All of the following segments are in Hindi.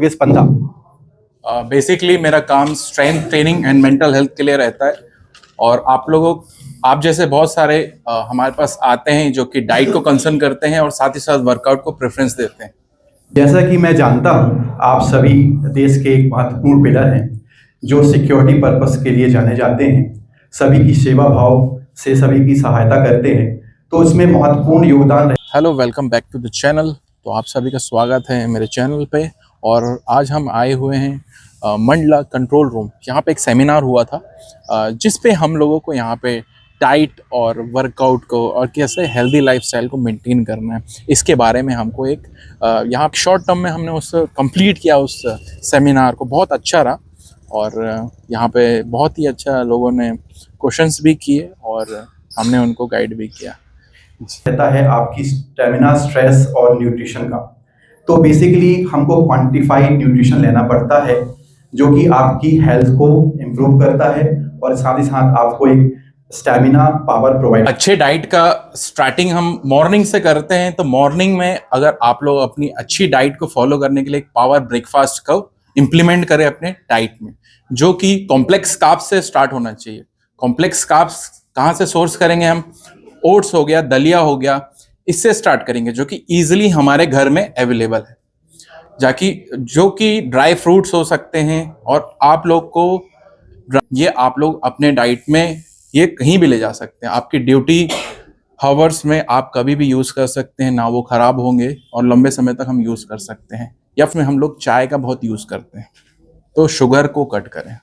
स्पंदा। बेसिकली मेरा काम strength training and mental health के लिए रहता है और आप जैसे बहुत सारे हमारे पास आते हैं जो कि डाइट को कंसर्न करते हैं और साथ ही साथ वर्कआउट को प्रेफरेंस देते हैं। जैसा कि मैं जानता हूँ आप सभी देश के एक महत्वपूर्ण पिलर हैं जो सिक्योरिटी पर्पस के लिए जाने जाते हैं, सभी की सेवा भाव से सभी की सहायता करते हैं, तो इसमें महत्वपूर्ण योगदान। Hello, welcome back to the channel. तो आप सभी का स्वागत है मेरे चैनल पे और आज हम आए हुए हैं मंडला कंट्रोल रूम। यहाँ पे एक सेमिनार हुआ था जिस पे हम लोगों को यहाँ पे डाइट और वर्कआउट को और कैसे हेल्दी लाइफस्टाइल को मेंटेन करना है, इसके बारे में हमको एक यहाँ शॉर्ट टर्म में हमने उस कंप्लीट किया उस सेमिनार को। बहुत अच्छा रहा और यहाँ पे बहुत ही अच्छा लोगों ने क्वेश्चंस भी किए और हमने उनको गाइड भी किया। रहता है आपकी स्टेमिना, स्ट्रेस और न्यूट्रिशन का। तो बेसिकली हमको क्वांटिफाइड न्यूट्रिशन लेना पड़ता है जो कि आपकी हेल्थ को इम्प्रूव करता है और साथ ही साथ आपको एक स्टेमिना पावर प्रोवाइड। अच्छे डाइट का स्टार्टिंग हम मॉर्निंग से करते हैं, तो मॉर्निंग में अगर आप लोग अपनी अच्छी डाइट को फॉलो करने के लिए एक पावर ब्रेकफास्ट को इम्प्लीमेंट करें अपने डाइट में, जो कि कॉम्प्लेक्स कार्ब्स से स्टार्ट होना चाहिए। कॉम्प्लेक्स कार्ब्स कहाँ से सोर्स करेंगे हम? ओट्स हो गया, दलिया हो गया, इससे स्टार्ट करेंगे जो कि इजीली हमारे घर में अवेलेबल है, जो कि ड्राई फ्रूट्स हो सकते हैं। और आप लोग को ये आप लोग अपने डाइट में ये कहीं भी ले जा सकते हैं। आपकी ड्यूटी हावर्स में आप कभी भी यूज़ कर सकते हैं, ना वो ख़राब होंगे और लंबे समय तक हम यूज़ कर सकते हैं। या फिर हम लोग चाय का बहुत यूज़ करते हैं, तो शुगर को कट करें।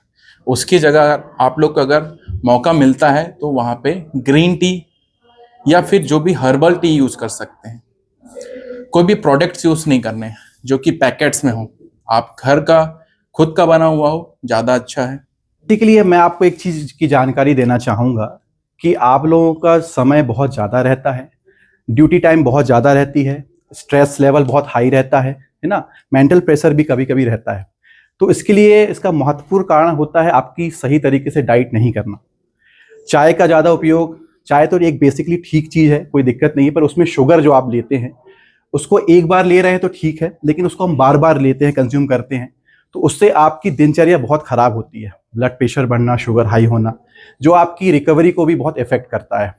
उसकी जगह आप लोग को अगर मौका मिलता है तो वहाँ पे ग्रीन टी या फिर जो भी हर्बल टी यूज़ कर सकते हैं। कोई भी प्रोडक्ट्स यूज़ नहीं करने जो कि पैकेट्स में हो, आप घर का खुद का बना हुआ हो, ज़्यादा अच्छा है। इसके लिए मैं आपको एक चीज़ की जानकारी देना चाहूँगा कि आप लोगों का समय बहुत ज़्यादा रहता है, ड्यूटी टाइम बहुत ज़्यादा रहती है, स्ट्रेस लेवल बहुत हाई रहता है ना, मेंटल प्रेशर भी कभी कभी रहता है। तो इसके लिए इसका महत्वपूर्ण कारण होता है आपकी सही तरीके से डाइट नहीं करना। चाय का ज़्यादा उपयोग, चाय तो एक बेसिकली ठीक चीज़ है, कोई दिक्कत नहीं है, पर उसमें शुगर जो आप लेते हैं उसको एक बार ले रहे हैं तो ठीक है, लेकिन उसको हम बार बार लेते हैं, कंज्यूम करते हैं, तो उससे आपकी दिनचर्या बहुत ख़राब होती है। ब्लड प्रेशर बढ़ना, शुगर हाई होना, जो आपकी रिकवरी को भी बहुत इफेक्ट करता है।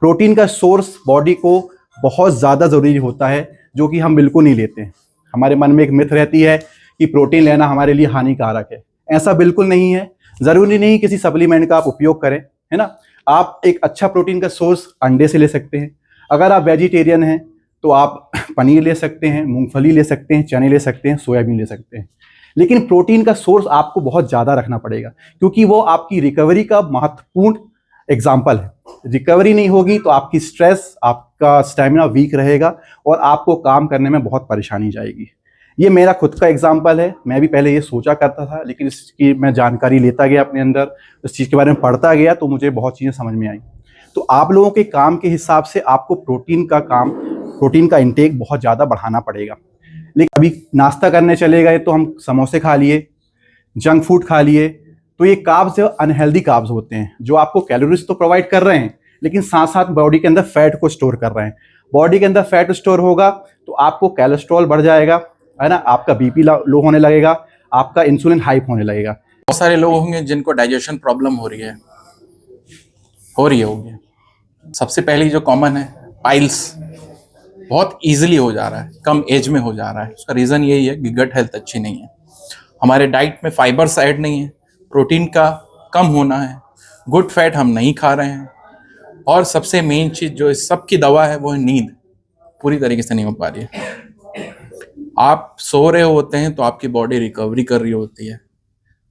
प्रोटीन का सोर्स बॉडी को बहुत ज़्यादा ज़रूरी होता है, जो कि हम बिल्कुल नहीं लेते हैं। हमारे मन में एक मिथ रहती है कि प्रोटीन लेना हमारे लिए हानिकारक है। ऐसा बिल्कुल नहीं है। ज़रूरी नहीं किसी सप्लीमेंट का आप उपयोग करें, है ना। आप एक अच्छा प्रोटीन का सोर्स अंडे से ले सकते हैं। अगर आप वेजिटेरियन हैं तो आप पनीर ले सकते हैं, मूंगफली ले सकते हैं, चने ले सकते हैं, सोयाबीन ले सकते हैं। लेकिन प्रोटीन का सोर्स आपको बहुत ज़्यादा रखना पड़ेगा, क्योंकि वो आपकी रिकवरी का महत्वपूर्ण एग्जाम्पल है। रिकवरी नहीं होगी तो आपकी स्ट्रेस, आपका स्टेमिना वीक रहेगा और आपको काम करने में बहुत परेशानी जाएगी। ये मेरा खुद का एग्जाम्पल है। मैं भी पहले ये सोचा करता था, लेकिन इसकी मैं जानकारी लेता गया अपने अंदर, इस चीज़ के बारे में पढ़ता गया, तो मुझे बहुत चीज़ें समझ में आई। तो आप लोगों के काम के हिसाब से आपको प्रोटीन का इंटेक बहुत ज़्यादा बढ़ाना पड़ेगा। लेकिन अभी नाश्ता करने चले गए तो हम समोसे खा लिए, जंक फूड खा लिए, तो ये कार्ब्स अनहेल्दी कार्ब्स होते हैं जो आपको कैलोरीज तो प्रोवाइड कर रहे हैं, लेकिन साथ साथ बॉडी के अंदर फैट को स्टोर कर रहे हैं। बॉडी के अंदर फैट स्टोर होगा तो आपको कोलेस्ट्रॉल बढ़ जाएगा, है ना, आपका बीपी लो होने लगेगा, आपका इंसुलिन हाइप होने लगेगा। बहुत सारे लोग होंगे जिनको डाइजेशन प्रॉब्लम हो रही होगी। सबसे पहली जो कॉमन है, पाइल्स बहुत इजीली हो जा रहा है, कम एज में हो जा रहा है। उसका रीज़न यही है कि गट हेल्थ अच्छी नहीं है, हमारे डाइट में फाइबर्स ऐड नहीं है, प्रोटीन का कम होना है, गुड फैट हम नहीं खा रहे हैं, और सबसे मेन चीज़ जो इस सब की दवा है वो है नींद। पूरी तरीके से नहीं हो पा रही है। आप सो रहे होते हैं तो आपकी बॉडी रिकवरी कर रही होती है,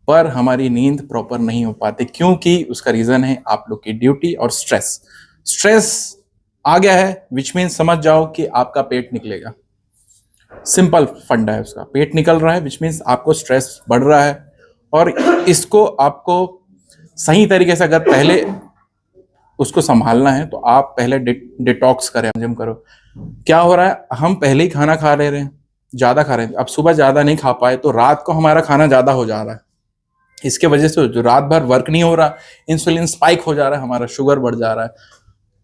पर हमारी नींद प्रॉपर नहीं हो पाती, क्योंकि उसका रीज़न है आप लोग की ड्यूटी और स्ट्रेस आ गया है, विच मीन समझ जाओ कि आपका पेट निकलेगा। सिंपल फंडा है उसका, पेट निकल रहा है विच मीन्स आपको स्ट्रेस बढ़ रहा है। और इसको आपको सही तरीके से अगर पहले उसको संभालना है तो आप पहले डिटॉक्स करें, जिम करो। क्या हो रहा है, हम पहले ही खाना खा ले रहे हैं, ज़्यादा खा रहे हैं, अब सुबह ज़्यादा नहीं खा पाए तो रात को हमारा खाना ज़्यादा हो जा रहा है। इसके वजह से जो रात भर वर्क नहीं हो रहा, इंसुलिन स्पाइक हो जा रहा है, हमारा शुगर बढ़ जा रहा है,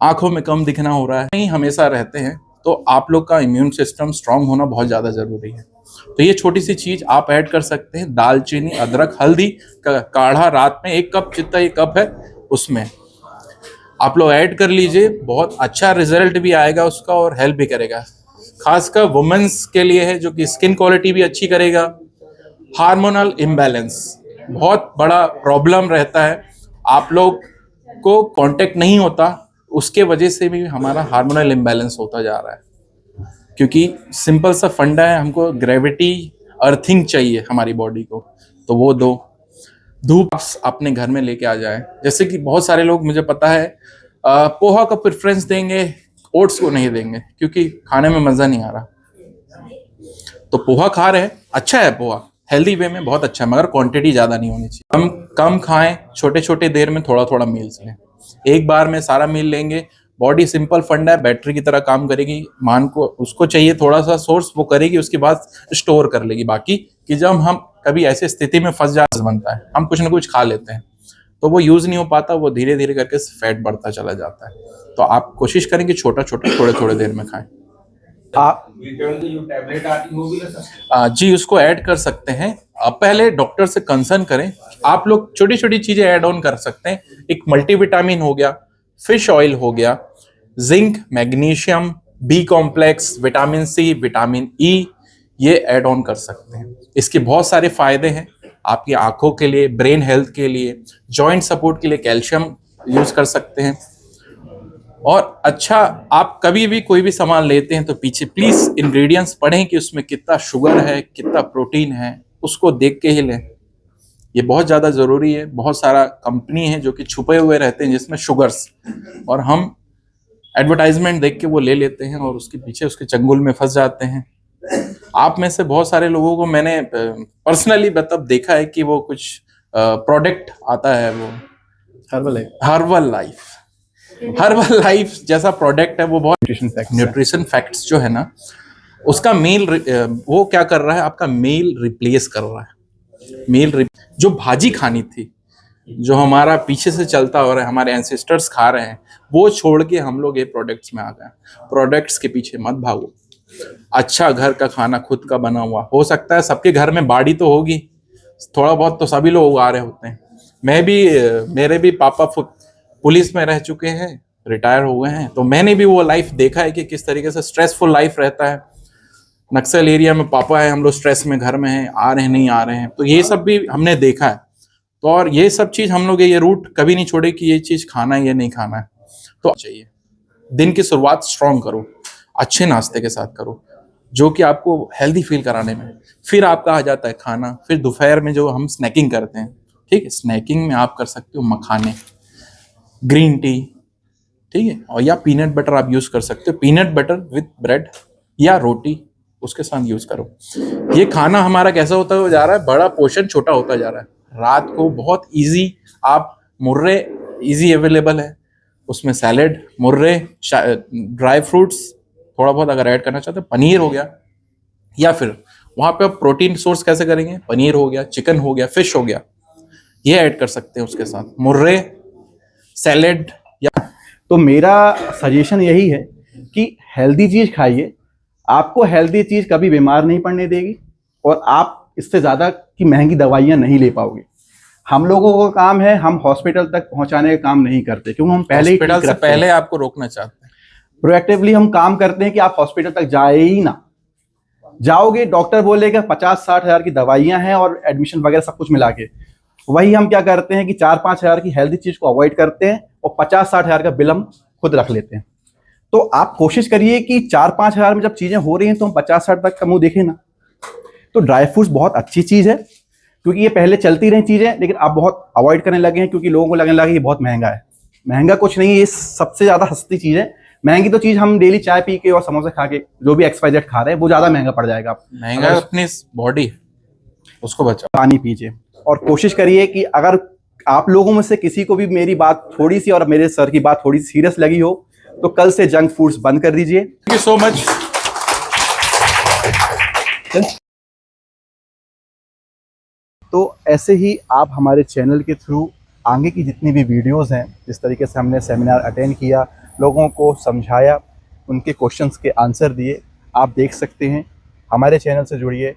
आंखों में कम दिखना हो रहा है। नहीं हमेशा रहते हैं, तो आप लोग का इम्यून सिस्टम स्ट्रांग होना बहुत ज़्यादा ज़रूरी है। तो ये छोटी सी चीज आप ऐड कर सकते हैं, दालचीनी, अदरक, हल्दी का काढ़ा रात में 1 कप, जितना ये कप है उसमें आप लोग ऐड कर लीजिए। बहुत अच्छा रिजल्ट भी आएगा उसका और हेल्प भी करेगा। खासकर वुमेन्स के लिए है, जो कि स्किन क्वालिटी भी अच्छी करेगा। हार्मोनल इम्बैलेंस बहुत बड़ा प्रॉब्लम रहता है, आप लोग को कांटेक्ट नहीं होता, उसके वजह से भी हमारा हार्मोनल इम्बैलेंस होता जा रहा है। क्योंकि सिंपल सा फंडा है, हमको ग्रेविटी, अर्थिंग चाहिए हमारी बॉडी को, तो वो दो। धूप अपने घर में लेके आ जाए। जैसे कि बहुत सारे लोग, मुझे पता है, पोहा का प्रेफरेंस देंगे, ओट्स को नहीं देंगे क्योंकि खाने में मजा नहीं आ रहा। तो पोहा खा रहे हैं, अच्छा है पोहा, हेल्दी वे में बहुत अच्छा है, मगर क्वांटिटी ज्यादा नहीं होनी चाहिए। हम कम खाएं, छोटे छोटे देर में थोड़ा थोड़ा मील्स लें। एक बार में सारा मील लेंगे, बॉडी सिंपल फंडा है, बैटरी की तरह काम करेगी। मान को उसको चाहिए थोड़ा सा सोर्स, वो करेगी, उसके बाद स्टोर कर लेगी। बाकी कि जब हम कभी ऐसे स्थिति में फंस जाते बनता है, हम कुछ ना कुछ खा लेते हैं तो वो यूज नहीं हो पाता, वो धीरे धीरे करके फैट बढ़ता चला जाता है। तो आप कोशिश करें कि छोटा छोटा थोड़े थोड़े देर में खाएं। आप टैबलेट आती होगी ना सर? जी, उसको ऐड कर सकते हैं। आप पहले डॉक्टर से कंसर्न करें। आप लोग छोटी छोटी चीजें ऐड ऑन कर सकते हैं। एक मल्टीविटामिन हो गया, फिश ऑयल हो गया, zinc, magnesium, B complex, vitamin C, vitamin E, ये ऐड ऑन कर सकते हैं। इसके बहुत सारे फायदे हैं आपकी आंखों के लिए, ब्रेन हेल्थ के लिए, जॉइंट सपोर्ट के लिए कैल्शियम यूज कर सकते हैं। और अच्छा, आप कभी भी कोई भी सामान लेते हैं तो पीछे प्लीज इंग्रेडिएंट्स पढ़ें कि उसमें कितना शुगर है, कितना प्रोटीन है, उसको देख के ही लें। ये बहुत ज्यादा जरूरी है। बहुत सारा कंपनी है जो कि छुपे हुए रहते हैं जिसमें शुगर्स, और हम एडवर्टाइजमेंट देख के वो ले लेते हैं और उसके पीछे उसके चंगुल में फंस जाते हैं। आप में से बहुत सारे लोगों को मैंने पर्सनली मतलब देखा है कि वो कुछ प्रोडक्ट आता है, वो हर्बल लाइफ जैसा प्रोडक्ट है, वो बहुत न्यूट्रिशन फैक्ट्स जो है ना, उसका मील वो क्या कर रहा है, आपका मील रिप्लेस कर रहा है। जो भाजी खानी थी, जो हमारा पीछे से चलता हो रहा है, हमारे एंसेस्टर्स खा रहे हैं, वो छोड़ के हम लोग ये प्रोडक्ट्स में आ गए। प्रोडक्ट्स के पीछे मत भागो। अच्छा घर का खाना खुद का बना हुआ, हो सकता है सबके घर में बाड़ी तो होगी, थोड़ा बहुत तो सभी लोग उगा रहे होते हैं। मैं भी, मेरे भी पापा पुलिस में रह चुके हैं, रिटायर हो गए हैं, तो मैंने भी वो लाइफ देखा है कि किस तरीके से स्ट्रेसफुल लाइफ रहता है। नक्सल एरिया में पापा है, हम लोग स्ट्रेस में घर में हैं, आ रहे हैं नहीं आ रहे हैं, तो ये सब भी हमने देखा है। तो और ये सब चीज हम लोग ये रूट कभी नहीं छोड़े कि ये चीज खाना है, ये नहीं खाना है। तो चाहिए दिन की शुरुआत स्ट्रांग करो, अच्छे नाश्ते के साथ करो, जो कि आपको हेल्दी फील कराने में। फिर आपका आ जाता है खाना, फिर दोपहर में जो हम स्नैकिंग करते हैं, ठीक है, स्नैकिंग में आप कर सकते हो मखाने, ग्रीन टी, ठीक है, और या पीनट बटर आप यूज कर सकते हो। पीनट बटर विथ ब्रेड या रोटी, उसके साथ यूज करो। ये खाना हमारा कैसा होता जा रहा है, बड़ा पोर्शन छोटा होता जा रहा है। रात को बहुत इजी, आप मुर्रे इजी अवेलेबल है, उसमें सैलेड, मुर्रे, ड्राई फ्रूट्स थोड़ा बहुत अगर ऐड करना चाहते हैं, पनीर हो गया, या फिर वहां पे आप प्रोटीन सोर्स कैसे करेंगे, पनीर हो गया, चिकन हो गया, फिश हो गया, ये ऐड कर सकते हैं उसके साथ, मुर्रे, सैलेड। या तो मेरा सजेशन यही है कि हेल्दी चीज खाइए। आपको हेल्दी चीज कभी बीमार नहीं पड़ने देगी, और आप इससे ज्यादा की महंगी दवाइयां नहीं ले पाओगे। हम लोगों का काम है, हम हॉस्पिटल तक पहुंचाने का काम नहीं करते, क्योंकि हम पहले हॉस्पिटल से पहले आपको रोकना चाहते हैं। प्रोएक्टिवली हम काम करते हैं कि आप हॉस्पिटल तक जाए ही ना। जाओगे, डॉक्टर बोलेगा 50-60 हजार की दवाइयां हैं और एडमिशन वगैरह सब कुछ मिला के। वही हम क्या करते हैं कि 4-5 हजार की हेल्दी चीज को अवॉइड करते हैं और 50-60 हजार का बिल हम खुद रख लेते हैं। तो आप कोशिश करिए कि 4-5 हजार में जब चीजें हो रही हैं तो हम 50-60 तक का मुंह देखें ना। तो ड्राई फ्रूट्स बहुत अच्छी चीज है, क्योंकि ये पहले चलती रही चीजें, लेकिन आप बहुत अवॉइड करने लगे हैं क्योंकि लोगों को लगने लगा ये बहुत महंगा है। महंगा कुछ नहीं है, ये सबसे ज्यादा सस्ती चीज है। महंगी तो चीज हम डेली चाय पी के और समोसे खा के जो भी XYZ खा रहे हैं, वो ज्यादा महंगा पड़ जाएगा। महंगा अपनी बॉडी, उसको बचाओ। पानी पीजिए और कोशिश करिए कि अगर आप लोगों में से किसी को भी मेरी बात थोड़ी सी और मेरे सर की बात थोड़ी सीरियस लगी हो, तो कल से जंक फूड्स बंद कर दीजिए। Thank you so much. तो ऐसे ही आप हमारे चैनल के थ्रू आगे की जितनी भी वीडियोस हैं, जिस तरीके से हमने सेमिनार अटेंड किया, लोगों को समझाया, उनके क्वेश्चंस के आंसर दिए, आप देख सकते हैं। हमारे चैनल से जुड़िए,